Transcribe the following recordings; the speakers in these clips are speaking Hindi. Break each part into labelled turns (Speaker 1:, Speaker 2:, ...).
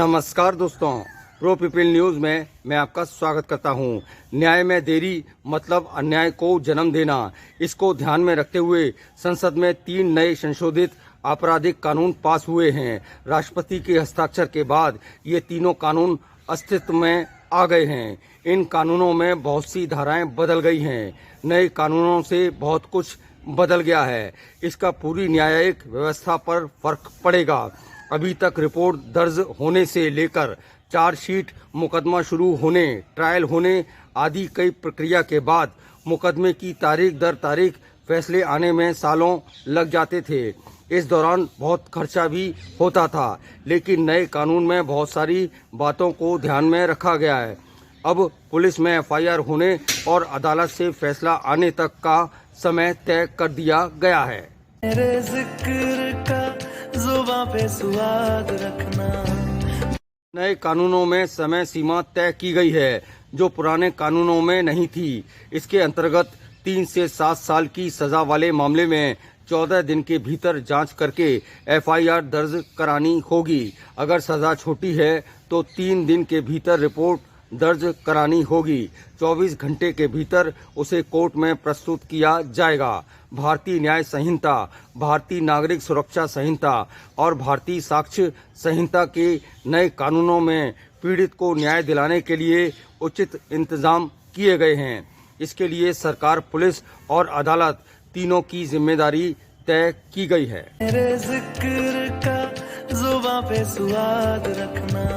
Speaker 1: नमस्कार दोस्तों, प्रो पीपल न्यूज में मैं आपका स्वागत करता हूं। न्याय में देरी मतलब अन्याय को जन्म देना, इसको ध्यान में रखते हुए संसद में 3 नए संशोधित आपराधिक कानून पास हुए हैं। राष्ट्रपति के हस्ताक्षर के बाद ये तीनों कानून अस्तित्व में आ गए हैं। इन कानूनों में बहुत सी धाराएं बदल गई हैं। नए कानूनों से बहुत कुछ बदल गया है। इसका पूरी न्यायिक व्यवस्था पर फर्क पड़ेगा। अभी तक रिपोर्ट दर्ज होने से लेकर चार्जशीट, मुकदमा शुरू होने, ट्रायल होने आदि कई प्रक्रिया के बाद मुकदमे की तारीख दर तारीख फैसले आने में सालों लग जाते थे। इस दौरान बहुत खर्चा भी होता था, लेकिन नए कानून में बहुत सारी बातों को ध्यान में रखा गया है। अब पुलिस में एफआईआर होने और अदालत से फैसला आने तक का समय तय कर दिया गया है।
Speaker 2: मेरे जिक्र का जुबां पे स्वाद रखना।
Speaker 1: नए कानूनों में समय सीमा तय की गई है, जो पुराने कानूनों में नहीं थी। इसके अंतर्गत 3 से 7 साल की सजा वाले मामले में 14 दिन के भीतर जांच करके एफआईआर दर्ज करानी होगी। अगर सजा छोटी है तो 3 दिन के भीतर रिपोर्ट दर्ज करानी होगी। 24 घंटे के भीतर उसे कोर्ट में प्रस्तुत किया जाएगा। भारतीय न्याय संहिता, भारतीय नागरिक सुरक्षा संहिता और भारतीय साक्ष्य संहिता के नए कानूनों में पीड़ित को न्याय दिलाने के लिए उचित इंतजाम किए गए हैं। इसके लिए सरकार, पुलिस और अदालत तीनों की जिम्मेदारी तय की गई है।
Speaker 2: मेरे जिक्र का जुबां पे स्वाद रखना।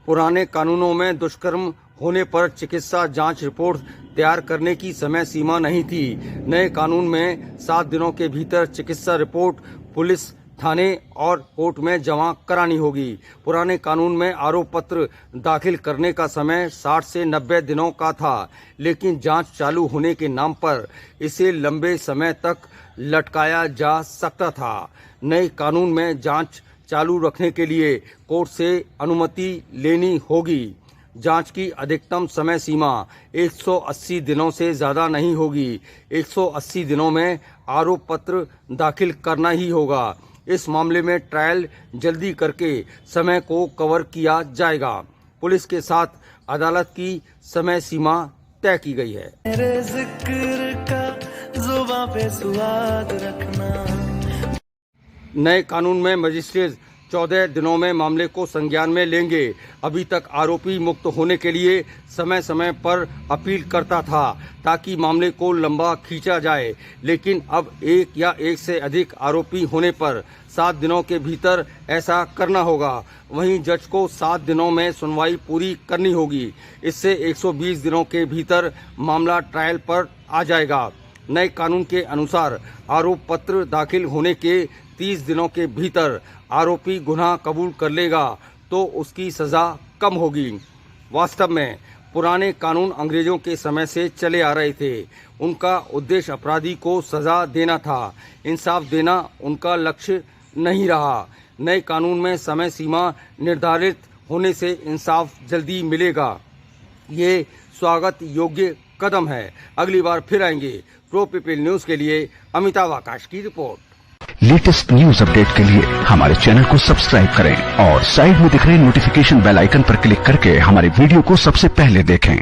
Speaker 1: पुराने कानूनों में दुष्कर्म होने पर चिकित्सा जांच रिपोर्ट तैयार करने की समय सीमा नहीं थी। नए कानून में 7 दिनों के भीतर चिकित्सा रिपोर्ट पुलिस, थाने और कोर्ट में जमा करानी होगी। पुराने कानून में आरोप पत्र दाखिल करने का समय 60 से 90 दिनों का था, लेकिन जांच चालू होने के नाम पर इसे लंबे समय तक लटकाया जा सकता था। नए कानून में जांच चालू रखने के लिए कोर्ट से अनुमति लेनी होगी। जांच की अधिकतम समय सीमा 180 दिनों से ज्यादा नहीं होगी। 180 दिनों में आरोप पत्र दाखिल करना ही होगा। इस मामले में ट्रायल जल्दी करके समय को कवर किया जाएगा। पुलिस के साथ अदालत की समय सीमा तय की गई है।
Speaker 2: मेरे जिक्र का जुबां पे स्वाद रखना।
Speaker 1: नए कानून में मजिस्ट्रेट 14 दिनों में मामले को संज्ञान में लेंगे। अभी तक आरोपी मुक्त होने के लिए समय समय पर अपील करता था, ताकि मामले को लंबा खींचा जाए, लेकिन अब एक या एक से अधिक आरोपी होने पर 7 दिनों के भीतर ऐसा करना होगा। वहीं जज को 7 दिनों में सुनवाई पूरी करनी होगी। इससे 120 दिनों के भीतर मामला ट्रायल पर आ जाएगा। नए कानून के अनुसार आरोप पत्र दाखिल होने के 30 दिनों के भीतर आरोपी गुनाह कबूल कर लेगा तो उसकी सजा कम होगी। वास्तव में पुराने कानून अंग्रेजों के समय से चले आ रहे थे। उनका उद्देश्य अपराधी को सजा देना था, इंसाफ देना उनका लक्ष्य नहीं रहा। नए कानून में समय सीमा निर्धारित होने से इंसाफ जल्दी मिलेगा। ये स्वागत योग्य कदम है। अगली बार फिर आएंगे। प्रो पीपल न्यूज के लिए अमिताभ आकाश की रिपोर्ट।
Speaker 3: लेटेस्ट न्यूज अपडेट के लिए हमारे चैनल को सब्सक्राइब करें और साइड में दिख रहे नोटिफिकेशन बेल आइकन पर क्लिक करके हमारे वीडियो को सबसे पहले देखें।